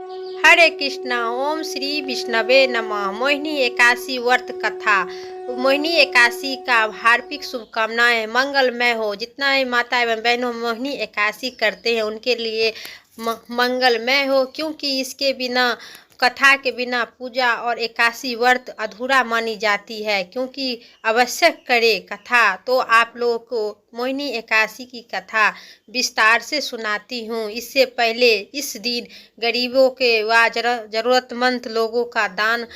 हरे कृष्णा। ओम श्री विष्णवे नमः। मोहिनी एकादशी व्रत कथा। मोहिनी एकादशी का हार्दिक शुभकामनाएं। मंगलमय हो। जितना भी माता एवं बहनों मोहिनी एकादशी करते हैं उनके लिए मंगलमय हो, क्योंकि इसके बिना, कथा के बिना पूजा और एकादशी व्रत अधूरा मानी जाती है। क्योंकि आवश्यक करे कथा, तो आप लोगों को मोहिनी एकादशी की कथा विस्तार से सुनाती हूँ। इससे पहले इस दिन गरीबों के व जरूरतमंद लोगों का दान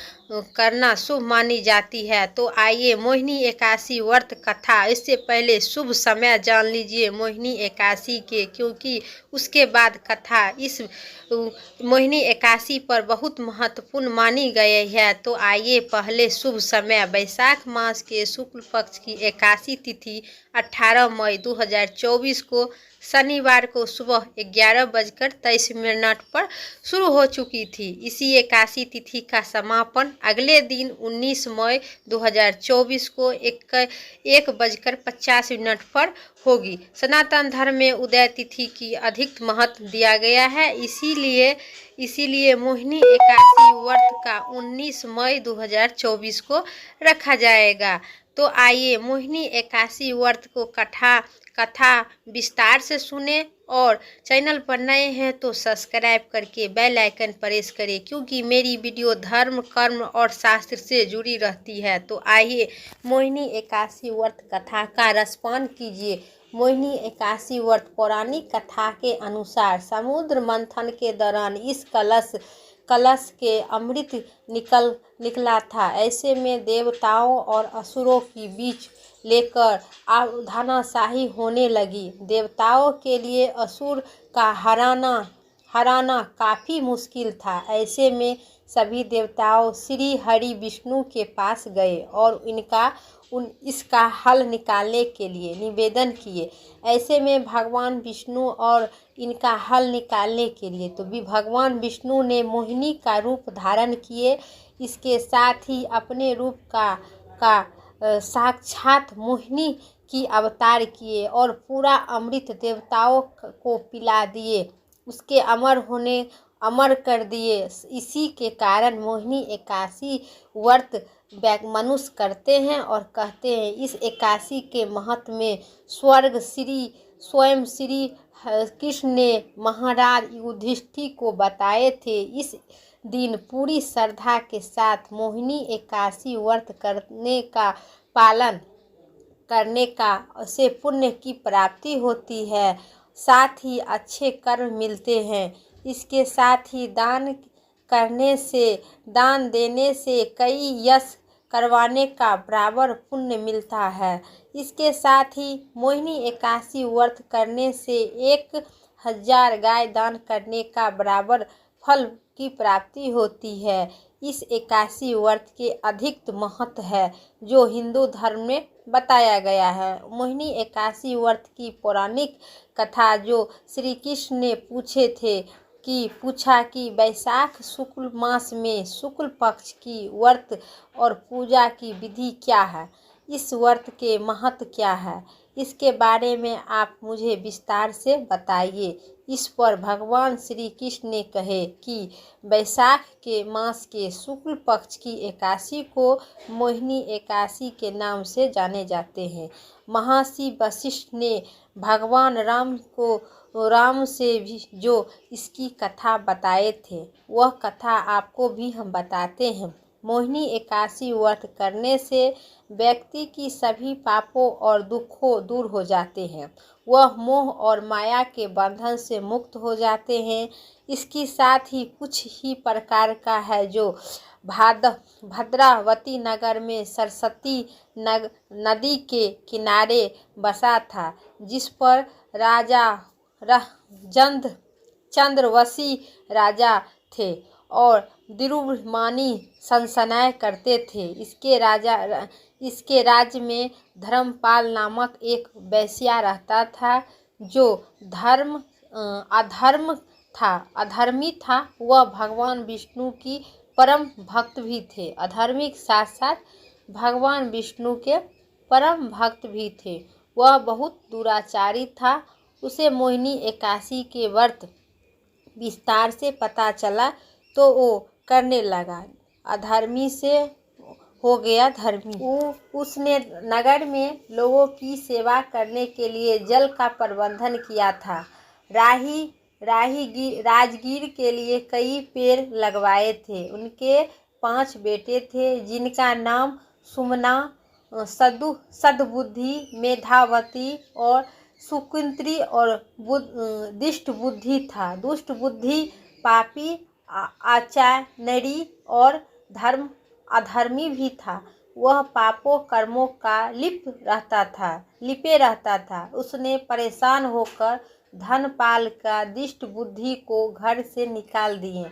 करना शुभ मानी जाती है। तो आइए मोहिनी एकादशी व्रत कथा। इससे पहले शुभ समय जान लीजिए मोहिनी एकादशी के, क्योंकि उसके बाद कथा इस मोहिनी एकादशी पर बहुत महत्वपूर्ण मानी गई है। तो आइए पहले शुभ समय। वैशाख मास के शुक्ल पक्ष की एकादशी तिथि 18 मई 2024 को शनिवार को सुबह 11:23 पर शुरू हो चुकी थी। इसी एकादशी तिथि का समापन अगले दिन 19 मई 2024 को 1:50 पर होगी। सनातन धर्म में उदय तिथि की अधिक महत्व दिया गया है। इसीलिए मोहिनी एकादशी व्रत का 19 मई 2024 को रखा जाएगा। तो आइए मोहिनी एकादशी व्रत को कथा विस्तार से सुने, और चैनल पर नए हैं तो सब्सक्राइब करके बेल आइकन प्रेस करें, क्योंकि मेरी वीडियो धर्म, कर्म और शास्त्र से जुड़ी रहती है। तो आइए मोहिनी एकादशी व्रत कथा का रसपान कीजिए। मोहिनी एकादशी व्रत पौराणिक कथा के अनुसार समुद्र मंथन के दौरान इस कलश के अमृत निकला था। ऐसे में देवताओं और असुरों के बीच लेकर घमासानी होने लगी। देवताओं के लिए असुर का हराना काफ़ी मुश्किल था। ऐसे में सभी देवताओं श्री हरि विष्णु के पास गए और इसका हल निकालने के लिए निवेदन किए। ऐसे में भगवान विष्णु और इनका हल निकालने के लिए तो भी भगवान विष्णु ने मोहिनी का रूप धारण किए। इसके साथ ही अपने रूप का साक्षात मोहिनी की अवतार किए और पूरा अमृत देवताओं को पिला दिए, उसके अमर कर दिए। इसी के कारण मोहिनी एकादशी व्रत मनुष्य करते हैं और कहते हैं। इस एकादशी के महत्व में स्वयं श्री कृष्ण ने महाराज युधिष्ठिर को बताए थे। इस दिन पूरी श्रद्धा के साथ मोहिनी एकादशी व्रत पालन करने से पुण्य की प्राप्ति होती है, साथ ही अच्छे कर्म मिलते हैं। इसके साथ ही दान देने से कई यश करवाने का बराबर पुण्य मिलता है। इसके साथ ही मोहिनी एकादशी व्रत करने से 1000 गाय दान करने का बराबर फल की प्राप्ति होती है। इस एकादशी व्रत के अधिक महत्व है जो हिंदू धर्म में बताया गया है। मोहिनी एकादशी व्रत की पौराणिक कथा जो श्री कृष्ण ने पूछा कि वैशाख शुक्ल मास में शुक्ल पक्ष की व्रत और पूजा की विधि क्या है, इस व्रत के महत्व क्या है, इसके बारे में आप मुझे विस्तार से बताइए। इस पर भगवान श्री कृष्ण ने कहे कि वैशाख के मास के शुक्ल पक्ष की एकादशी को मोहिनी एकादशी के नाम से जाने जाते हैं। महर्षि वशिष्ठ ने भगवान राम से भी जो इसकी कथा बताए थे, वह कथा आपको भी हम बताते हैं। मोहिनी एकादशी व्रत करने से व्यक्ति की सभी पापों और दुखों दूर हो जाते हैं। वह मोह और माया के बंधन से मुक्त हो जाते हैं। इसके साथ ही कुछ ही प्रकार का है जो भद्रावती नगर में सरस्वती नदी के किनारे बसा था, जिस पर राजा चंद्रवंशी राजा थे और दिरुमानी शासन करते थे। इसके राज्य में धर्मपाल नामक एक वैश्या रहता था जो अधर्मी था। वह भगवान विष्णु की परम भक्त भी थे। अधर्मी के साथ साथ भगवान विष्णु के परम भक्त भी थे। वह बहुत दुराचारी था। उसे मोहिनी एकादशी के व्रत विस्तार से पता चला तो वो करने लगा। अधर्मी से हो गया धर्मी। उसने नगर में लोगों की सेवा करने के लिए जल का प्रबंधन किया था। राजगीर के लिए कई पेड़ लगवाए थे। उनके 5 बेटे थे जिनका नाम सुमना, सद्बुद्धि, मेधावती और सुकुंत्री और दुष्ट बुद्धि था। दुष्ट बुद्धि पापी, आचार्य और अधर्मी भी था। वह पापों कर्मों का लिपे रहता था। उसने परेशान होकर धनपाल का दुष्ट बुद्धि को घर से निकाल दिए।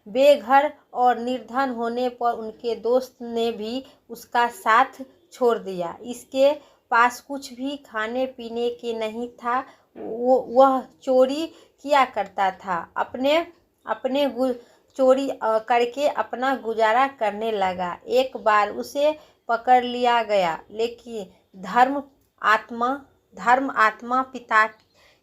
बेघर और निर्धन होने पर उनके दोस्त ने भी उसका साथ छोड़ दिया। इसके पास कुछ भी खाने पीने के नहीं था। वह चोरी किया करता था। अपने चोरी करके अपना गुजारा करने लगा। एक बार उसे पकड़ लिया गया, लेकिन धर्म आत्मा पिता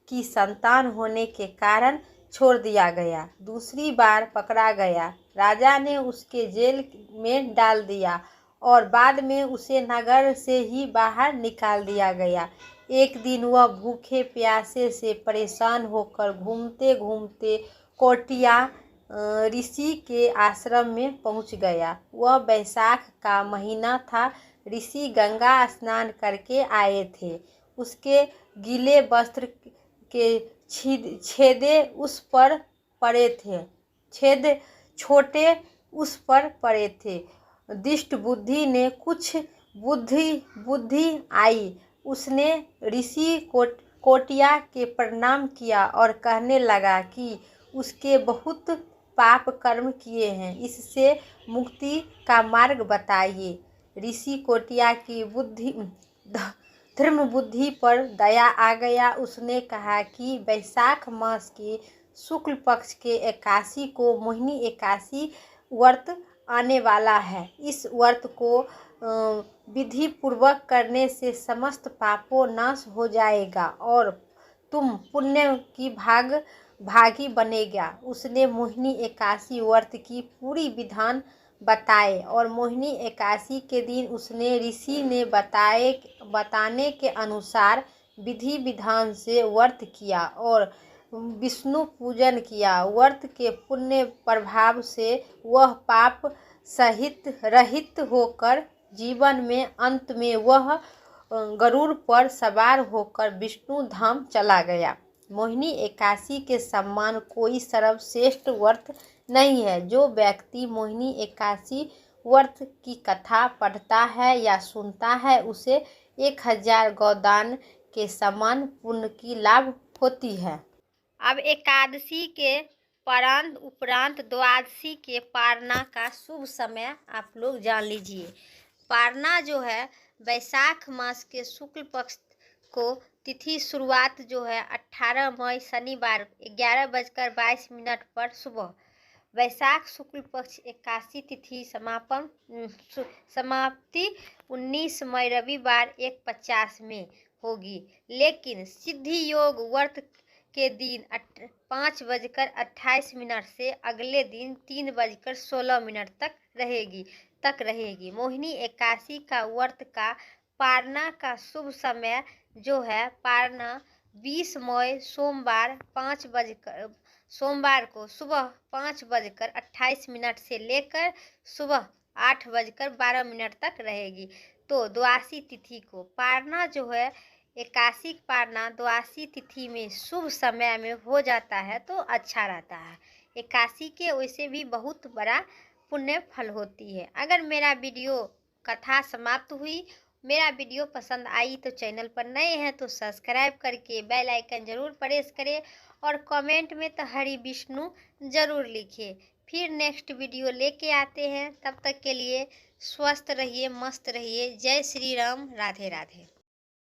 की संतान होने के कारण छोड़ दिया गया। दूसरी बार पकड़ा गया। राजा ने उसके जेल में डाल दिया और बाद में उसे नगर से ही बाहर निकाल दिया गया। एक दिन वह भूखे प्यासे से परेशान होकर घूमते घूमते कौटिया ऋषि के आश्रम में पहुंच गया। वह बैसाख का महीना था। ऋषि गंगा स्नान करके आए थे। उसके गीले वस्त्र के छेदे उस पर पड़े थे। दुष्ट बुद्धि ने कुछ बुद्धि आई। उसने ऋषि कौटिया के प्रणाम किया और कहने लगा कि उसके बहुत पाप कर्म किए हैं, इससे मुक्ति का मार्ग बताइए। ऋषि कौटिया की धर्म बुद्धि पर दया आ गया। उसने कहा कि वैशाख मास के शुक्ल पक्ष के एकादशी को मोहिनी एकादशी व्रत आने वाला है। इस व्रत को विधि पूर्वक करने से समस्त पापों नाश हो जाएगा और तुम पुण्य की भागी बनेगा। उसने मोहिनी एकादशी व्रत की पूरी विधान बताए और मोहिनी एकादशी के दिन उसने ऋषि ने बताने के अनुसार विधि विधान से व्रत किया और विष्णु पूजन किया। व्रत के पुण्य प्रभाव से वह पाप सहित रहित होकर जीवन में अंत में वह गरुड़ पर सवार होकर विष्णु धाम चला गया। मोहिनी एकादशी के समान कोई सर्वश्रेष्ठ व्रत नहीं है। जो व्यक्ति मोहिनी एकादशी व्रत की कथा पढ़ता है या सुनता है उसे 1000 गौदान के समान पुण्य की लाभ होती है। अब एकादशी के उपरांत द्वादशी के पारना का शुभ समय आप लोग जान लीजिए। पारना जो है वैशाख मास के शुक्ल पक्ष को तिथि शुरुआत जो है 18 मई शनिवार 11:22 पर सुबह। वैशाख शुक्ल पक्ष एकादशी तिथि समाप्ति 19 मई रविवार 1:50 में होगी। लेकिन सिद्धि योग व्रत के दिन 5:28 से अगले दिन 3:16 तक रहेगी। मोहिनी एकादशी का व्रत का पारना का शुभ समय जो है पारना 20 मई सोमवार को सुबह 5:28 से लेकर सुबह 8:12 तक रहेगी। तो द्वादशी तिथि को पारना जो है एकादशी पारना द्वादशी तिथि में शुभ समय में हो जाता है तो अच्छा रहता है। एकादशी के वैसे भी बहुत बड़ा पुण्य फल होती है। अगर मेरा वीडियो कथा समाप्त हुई, मेरा वीडियो पसंद आई तो चैनल पर नए हैं तो सब्सक्राइब करके बेल आइकन जरूर प्रेस करें और कमेंट में तो हरि विष्णु जरूर लिखें। फिर नेक्स्ट वीडियो लेके आते हैं। तब तक के लिए स्वस्थ रहिए, मस्त रहिए। जय श्री राम, राधे राधे।